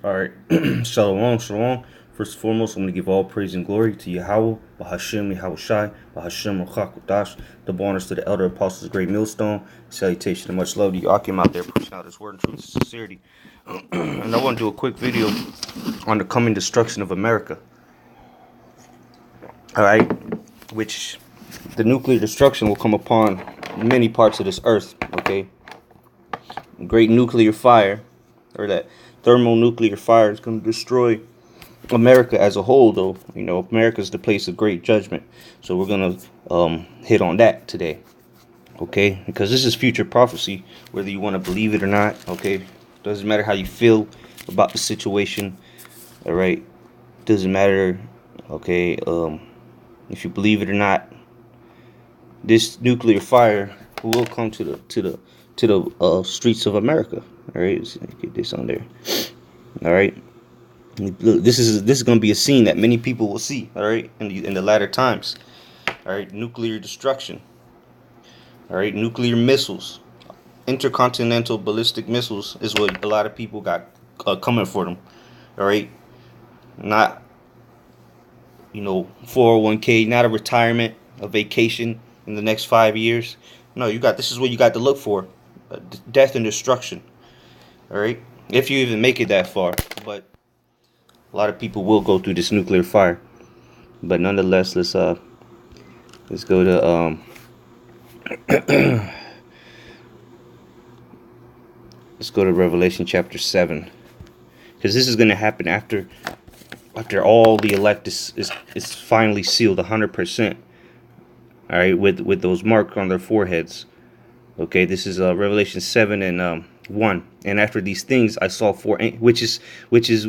All right, shalom, shalom. First and foremost, I'm going to give all praise and glory to Yahweh, Bahashem, Yahushai, Bahashem, Ruchakudash, double honors to the elder apostles of Great Millstone. Salutation and much love to you. Akim out there pushing out his word and truth and sincerity. And I want to do a quick video on the coming destruction of America. All right, which the nuclear destruction will come upon many parts of this earth. Okay, great nuclear fire, or that thermonuclear fire, is going to destroy America as a whole. Though, you know, America is the place of great judgment, so we're going to hit on that today. Okay, because this is future prophecy, whether you want to believe it or not. Okay, doesn't matter how you feel about the situation. All right, doesn't matter. Okay, if you believe it or not, this nuclear fire will come to the streets of America. All right, let's get this on there. All right, look, this is going to be a scene that many people will see. All right, in the latter times. All right, nuclear destruction. All right, nuclear missiles, intercontinental ballistic missiles is what a lot of people got coming for them. All right, not 401k, not a retirement, a vacation in the next 5 years. No, this is what you got to look for: death and destruction. All right, if you even make it that far, but a lot of people will go through this nuclear fire. But nonetheless, let's go to let's go to Revelation chapter 7, because this is going to happen after all the elect is finally sealed 100%. All right, with those marks on their foreheads. Okay, this is Revelation 7 and 1. And after these things I saw four, which is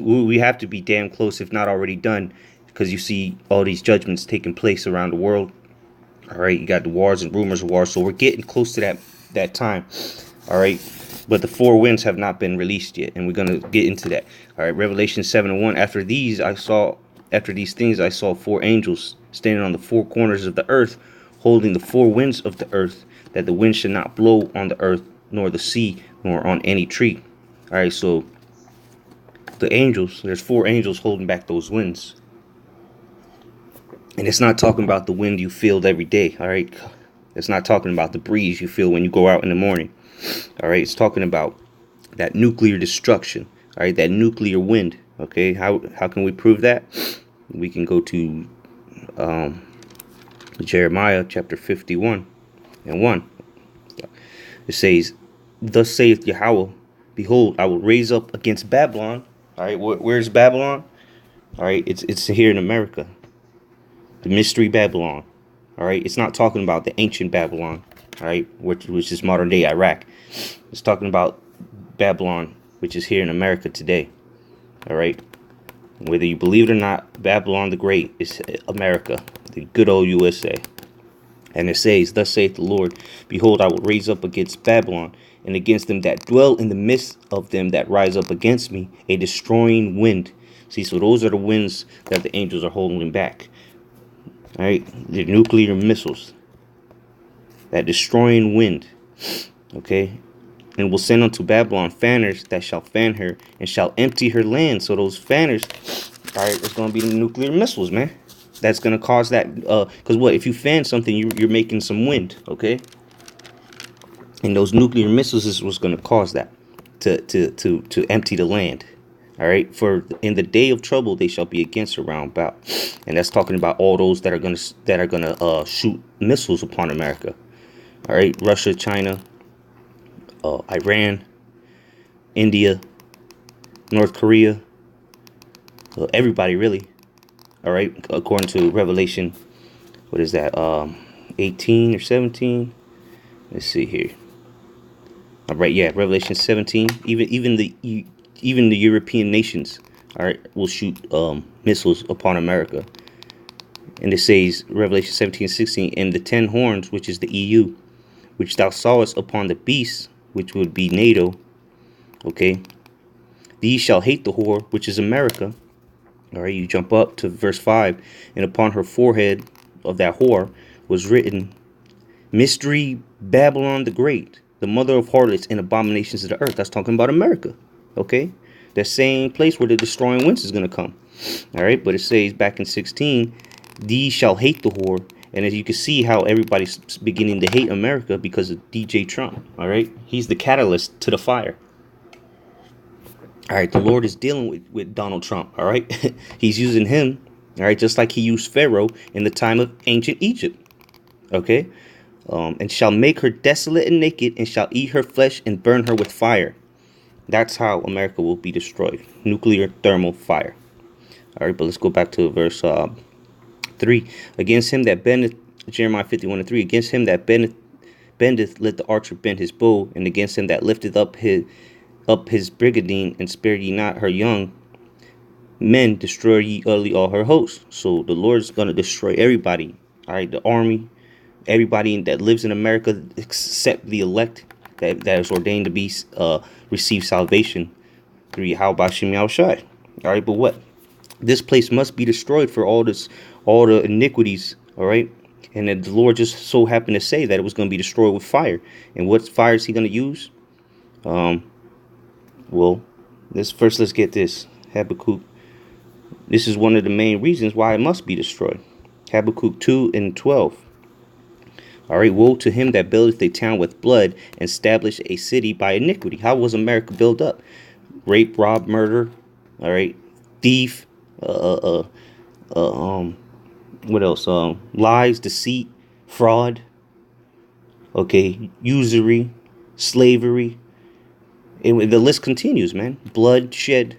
we have to be damn close, if not already done, because you see all these judgments taking place around the world. All right, you got the wars and rumors of wars, so we're getting close to that time. All right, but the four winds have not been released yet, and we're gonna get into that. All right, Revelation 7 and 1. After these things I saw four angels standing on the four corners of the earth, holding the four winds of the earth, that the wind should not blow on the earth, nor the sea, nor on any tree. All right, so the angels, there's four angels holding back those winds. And it's not talking about the wind you feel every day. All right, it's not talking about the breeze you feel when you go out in the morning. All right, it's talking about that nuclear destruction. All right, that nuclear wind. Okay, how can we prove that? We can go to Jeremiah chapter 51 and 1. It says, "Thus saith Yahweh, behold, I will raise up against Babylon." All right, where's Babylon? All right, it's here in America. The mystery Babylon. All right, it's not talking about the ancient Babylon. All right, which is modern day Iraq. It's talking about Babylon, which is here in America today. All right, whether you believe it or not, Babylon the Great is America, the good old USA. And it says, "Thus saith the Lord, behold, I will raise up against Babylon, and against them that dwell in the midst of them that rise up against me, a destroying wind." See, so those are the winds that the angels are holding back. All right, the nuclear missiles, that destroying wind. Okay, and will send unto Babylon fanners that shall fan her, and shall empty her land. So those fanners, all right, it's going to be the nuclear missiles, man. That's going to cause that, because what, if you fan something, you're making some wind, okay? And those nuclear missiles is what's going to cause that, to empty the land. All right, for in the day of trouble they shall be against her round about, and that's talking about all those that are gonna shoot missiles upon America. All right, Russia, China, Iran, India, North Korea, everybody really. All right, according to Revelation, what is that? 18 or 17? Let's see here. All right, yeah, Revelation 17. Even the European nations, all right, will shoot missiles upon America. And it says, Revelation 17:16, "And the 10 horns, which is the EU, which thou sawest upon the beast, which would be NATO, okay, these shall hate the whore, which is America." All right, you jump up to verse 5, "And upon her forehead of that whore was written, Mystery Babylon the Great, the mother of harlots and abominations of the earth." That's talking about America. Okay, the same place where the destroying winds is going to come. All right, but it says back in 16, these shall hate the whore. And as you can see how everybody's beginning to hate America because of DJ Trump. All right, he's the catalyst to the fire. All right, the Lord is dealing with Donald Trump. All right, he's using him. All right, just like he used Pharaoh in the time of ancient Egypt. Okay, and shall make her desolate and naked, and shall eat her flesh and burn her with fire. That's how America will be destroyed. Nuclear thermal fire. All right, but let's go back to verse 3. Against him that bendeth, Jeremiah 51:3. Against him that bendeth, let the archer bend his bow, and against him that lifteth up his brigadine, and spare ye not her young men, destroy ye utterly all her hosts. So the Lord's gonna destroy everybody. All right, the army, everybody that lives in America except the elect that is ordained to be receive salvation through Yahweh Shem Yahushai. All right, but what? This place must be destroyed for all the iniquities. All right, and then the Lord just so happened to say that it was going to be destroyed with fire. And what fire is He going to use? Well, let's get this. Habakkuk. This is one of the main reasons why it must be destroyed. Habakkuk 2:12. All right, woe to him that buildeth a town with blood, and establish a city by iniquity. How was America built up? Rape, rob, murder. All right, thief. What else? Lies, deceit, fraud. Okay, usury, slavery, and the list continues, man. Bloodshed,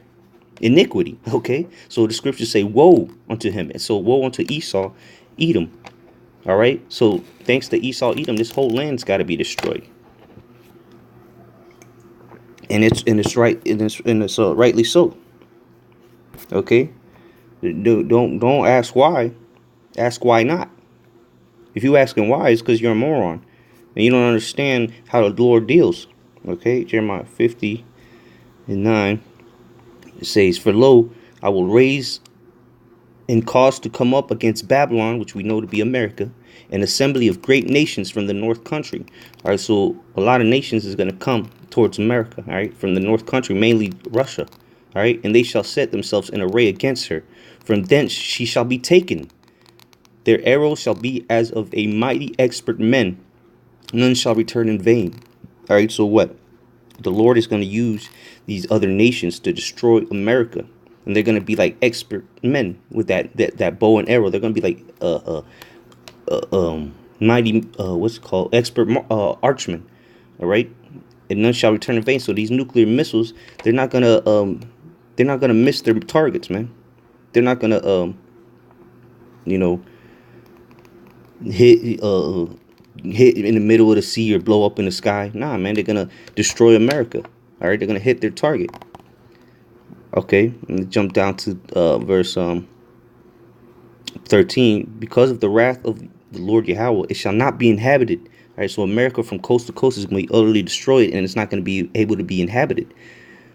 iniquity. Okay, so the scriptures say, "Woe unto him," and so woe unto Esau, Edom. All right, so thanks to Esau, Edom, this whole land's got to be destroyed, and it's rightly so. Okay, don't ask why, ask why not. If you asking why, it's because you're a moron and you don't understand how the Lord deals. Okay, Jeremiah 50:9. It says, "For lo, I will raise and cause to come up against Babylon," which we know to be America, "an assembly of great nations from the north country." All right, so a lot of nations is going to come towards America, all right, from the north country, mainly Russia, all right, and they shall set themselves in array against her. From thence she shall be taken. Their arrows shall be as of a mighty expert men. None shall return in vain. All right, so what? The Lord is going to use these other nations to destroy America. And they're going to be like expert men with that bow and arrow. They're going to be like mighty what's it called, expert archmen. All right, and none shall return in vain. So these nuclear missiles, they're not gonna miss their targets, man. They're not gonna hit in the middle of the sea or blow up in the sky. Nah, man, they're gonna destroy America. All right, they're gonna hit their target. Okay, let me jump down to verse 13. Because of the wrath of the Lord Yahweh, it shall not be inhabited. All right, so America from coast to coast is going to be utterly destroyed, and it's not going to be able to be inhabited.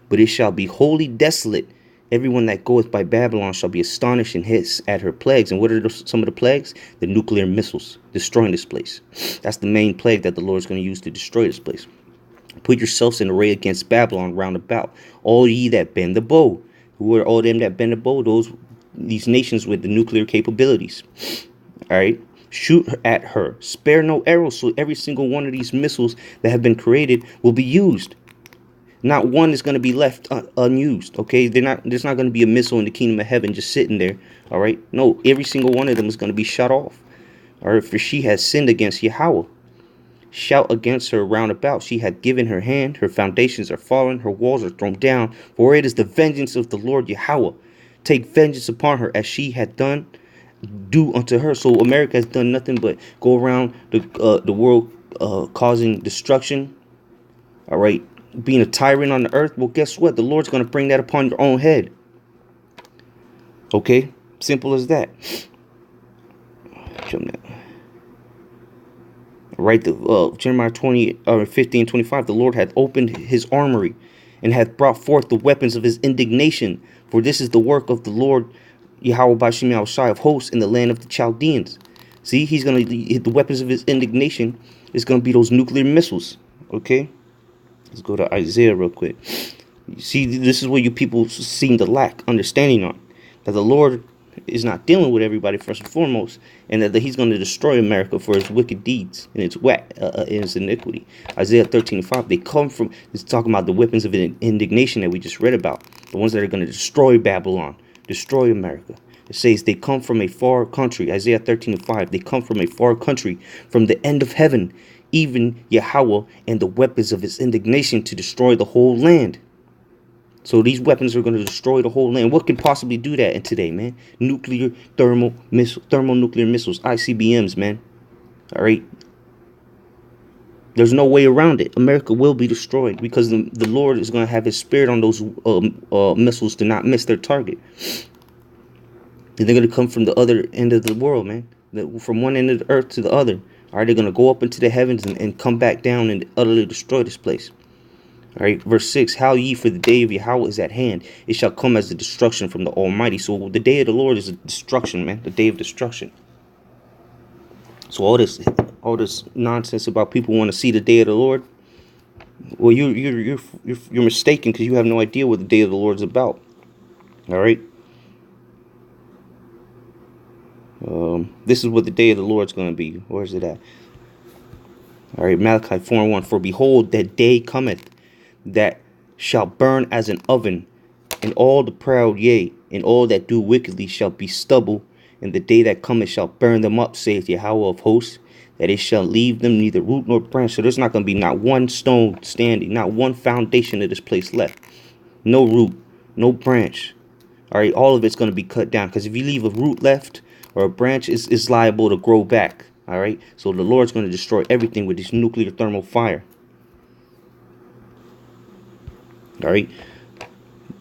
But it shall be wholly desolate. Everyone that goeth by Babylon shall be astonished and hiss at her plagues. And what are some of the plagues? The nuclear missiles destroying this place. That's the main plague that the Lord is going to use to destroy this place. Put yourselves in array against Babylon round about, all ye that bend the bow. Who are all them that bend the bow? These nations with the nuclear capabilities. All right, shoot at her, spare no arrows. So every single one of these missiles that have been created will be used. Not one is going to be left unused. Okay, there's not going to be a missile in the kingdom of heaven just sitting there. All right, no, every single one of them is going to be shut off. All right, for she has sinned against Yahweh. Shout against her round about. She hath given her hand. Her foundations are fallen. Her walls are thrown down. For it is the vengeance of the Lord Yahweh. Take vengeance upon her as she had done. Do unto her. So America has done nothing but go around the world causing destruction. All right. Being a tyrant on the earth. Well, guess what? The Lord's going to bring that upon your own head. Okay. Simple as that. Right, Jeremiah 15:25, the Lord hath opened his armory and hath brought forth the weapons of his indignation. For this is the work of the Lord Yahweh Bashim Yahushai of hosts in the land of the Chaldeans. See, he's going to hit the weapons of his indignation. It's going to be those nuclear missiles. Okay, let's go to Isaiah real quick. See, this is where you people seem to lack understanding on. That the Lord is not dealing with everybody first and foremost, and that He's going to destroy America for its wicked deeds and its iniquity. Isaiah 13:5. They come from. It's talking about the weapons of indignation that we just read about. The ones that are going to destroy Babylon, destroy America. It says they come from a far country. Isaiah 13:5. They come from a far country, from the end of heaven, even Yahweh and the weapons of His indignation to destroy the whole land. So these weapons are going to destroy the whole land. What can possibly do that in today, man? Nuclear, thermonuclear missiles, ICBMs, man. All right. There's no way around it. America will be destroyed because the Lord is going to have His spirit on those missiles to not miss their target. And they're going to come from the other end of the world, man. From one end of the earth to the other. All right, they're going to go up into the heavens and come back down and utterly destroy this place. All right, verse 6, Howl ye, for the day of Yahweh is at hand. It shall come as the destruction from the Almighty. So the day of the Lord is a destruction, man. The day of destruction. So all this nonsense about people want to see the day of the Lord. Well, you're mistaken, because you have no idea what the day of the Lord is about. All right. This is what the day of the Lord is going to be. Where is it at? All right, Malachi 4:1. For behold, that day cometh, that shall burn as an oven, and all the proud, yea, and all that do wickedly shall be stubble, and the day that cometh shall burn them up, saith Yahweh of hosts, that it shall leave them neither root nor branch. So there's not going to be not one stone standing, not one foundation of this place left. No root, no branch. All right, all of it's going to be cut down, because if you leave a root left or a branch, is liable to grow back. All right, so the Lord's going to destroy everything with this nuclear thermal fire. All right,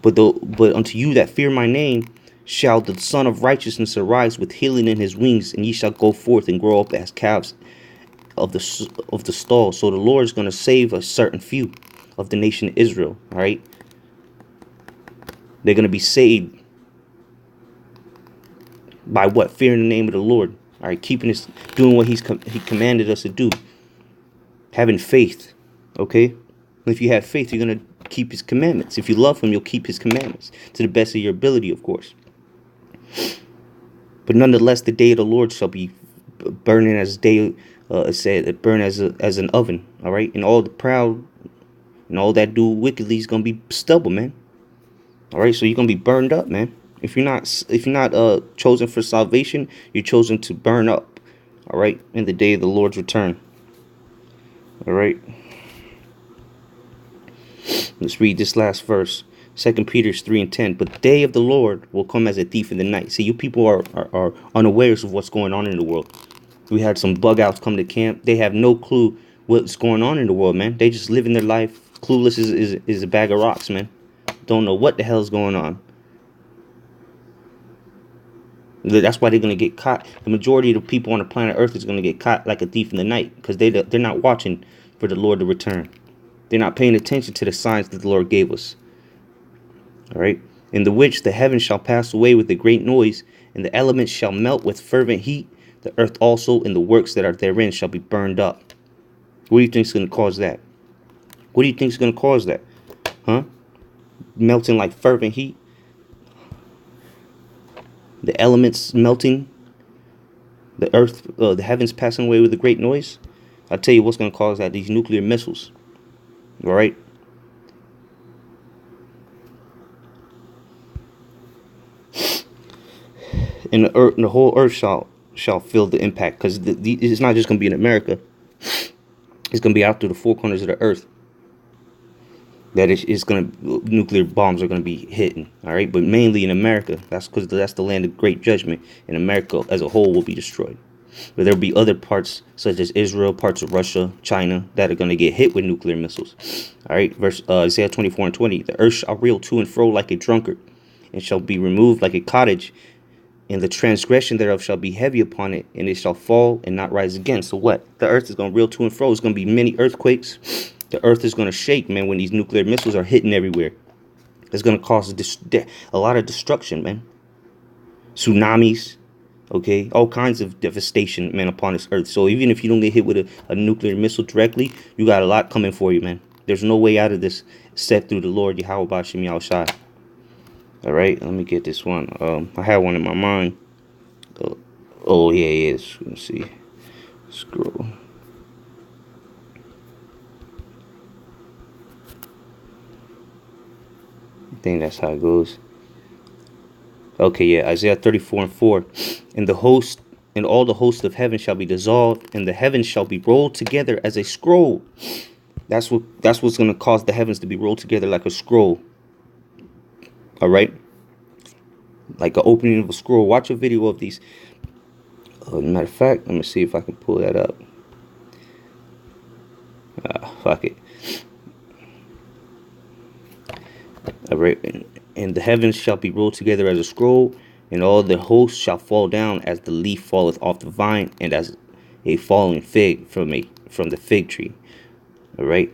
but unto you that fear my name shall the Son of Righteousness arise with healing in his wings, and ye shall go forth and grow up as calves of the stall. So the Lord is going to save a certain few of the nation of Israel. All right, they're going to be saved by what? Fearing the name of the Lord. All right, doing what He commanded us to do, having faith. Okay, if you have faith, you're going to keep His commandments. If you love Him, you'll keep His commandments to the best of your ability, of course. But nonetheless, the day of the Lord shall be burning as burn as an oven. All right, and all the proud and all that do wickedly is gonna be stubble, man. All right, so you're gonna be burned up, man. If you're not chosen for salvation, you're chosen to burn up. All right, in the day of the Lord's return. All right. Let's read this last verse. 2 Peter 3:10. But the day of the Lord will come as a thief in the night. See, you people are unawares of what's going on in the world. We had some bug outs come to camp. They have no clue what's going on in the world, man. They just living their life. Clueless is a bag of rocks, man. Don't know what the hell is going on. That's why they're going to get caught. The majority of the people on the planet Earth is going to get caught like a thief in the night, because they're not watching for the Lord to return. They're not paying attention to the signs that the Lord gave us. All right. In the which the heavens shall pass away with a great noise, and the elements shall melt with fervent heat. The earth also and the works that are therein shall be burned up. What do you think is going to cause that? What do you think is going to cause that? Huh? Melting like fervent heat? The elements melting? The earth, the heavens passing away with a great noise? I'll tell you what's going to cause that. These nuclear missiles. All right? And the whole earth shall feel the impact, because it's not just going to be in America. It's going to be out through the four corners of the earth. That nuclear bombs are going to be hitting. All right, but mainly in America. That's because that's the land of great judgment, and America as a whole will be destroyed. But there'll be other parts, such as Israel, parts of Russia, China, that are going to get hit with nuclear missiles. All right, Isaiah 24:20. The earth shall reel to and fro like a drunkard, and shall be removed like a cottage. And the transgression thereof shall be heavy upon it, and it shall fall and not rise again. So what? The earth is going to reel to and fro. It's going to be many earthquakes. The earth is going to shake, man, when these nuclear missiles are hitting everywhere. It's going to cause a lot of destruction, man. Tsunamis, okay? All kinds of devastation, man, upon this earth. So even if you don't get hit with a nuclear missile directly, you got a lot coming for you, man. There's no way out of this except through the Lord Yahweh Bashim Yahushai. All right, let me get this one. I had one in my mind. Oh yeah, yeah. Let's see. Scroll. I think that's how it goes. Okay, yeah, Isaiah 34:4. And the host and all the hosts of heaven shall be dissolved, and the heavens shall be rolled together as a scroll. That's what's gonna cause the heavens to be rolled together like a scroll. All right, like an opening of a scroll. Watch a video of these. Matter of fact, let me see if I can pull that up. Fuck it. All right, and the heavens shall be rolled together as a scroll, and all the hosts shall fall down as the leaf falleth off the vine, and as a falling fig from the fig tree. All right.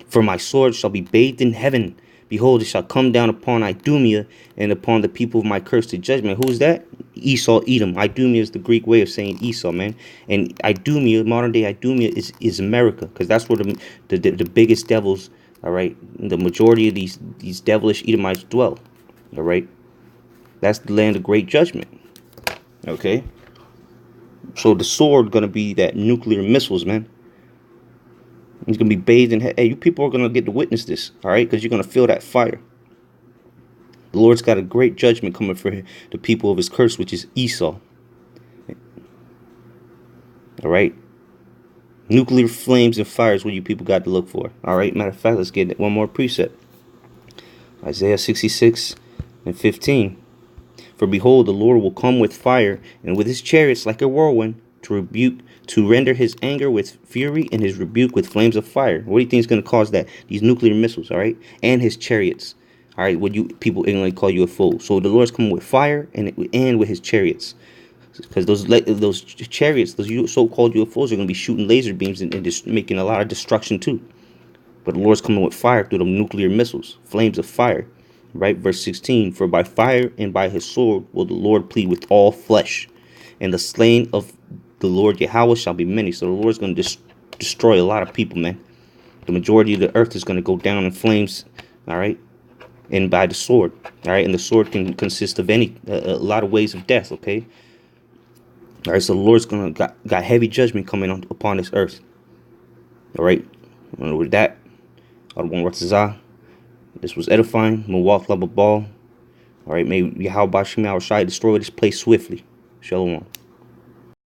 For my sword shall be bathed in heaven. Behold, it shall come down upon Idumea and upon the people of my curse to judgment. Who's that? Esau, Edom. Idumea is the Greek way of saying Esau, man. And Idumea, modern day Idumea, is America, because that's where the biggest devils, all right, the majority of these devilish Edomites dwell. All right. That's the land of great judgment. Okay. So the sword gonna be that nuclear missiles, man. He's going to be bathed in. Hey, you people are going to get to witness this, all right? Because you're going to feel that fire. The Lord's got a great judgment coming for the people of his curse, which is Esau. All right? Nuclear flames and fire is what you people got to look for. All right? Matter of fact, let's get one more precept. Isaiah 66:15. For behold, the Lord will come with fire, and with his chariots like a whirlwind, to render his anger with fury and his rebuke with flames of fire. What do you think is going to cause that? These nuclear missiles, all right? And his chariots. All right, what you people ignorantly call you a fool. So the Lord's coming with fire and with his chariots. Because those chariots, those so-called UFOs, are going to be shooting laser beams and just making a lot of destruction too. But the Lord's coming with fire through the nuclear missiles, flames of fire. Right, verse 16, for by fire and by his sword will the Lord plead with all flesh, and the slain of the Lord Yahweh shall be many. So the Lord's going to destroy a lot of people, man. The majority of the earth is going to go down in flames, all right, and by the sword, all right, and the sword can consist of a lot of ways of death, okay. All right, so the Lord's going to got heavy judgment coming upon this earth, all right. And with that, this was edifying. Mawalth Laba Ball. All right, may Yahweh Bashim Shai destroy this place swiftly. Shalom.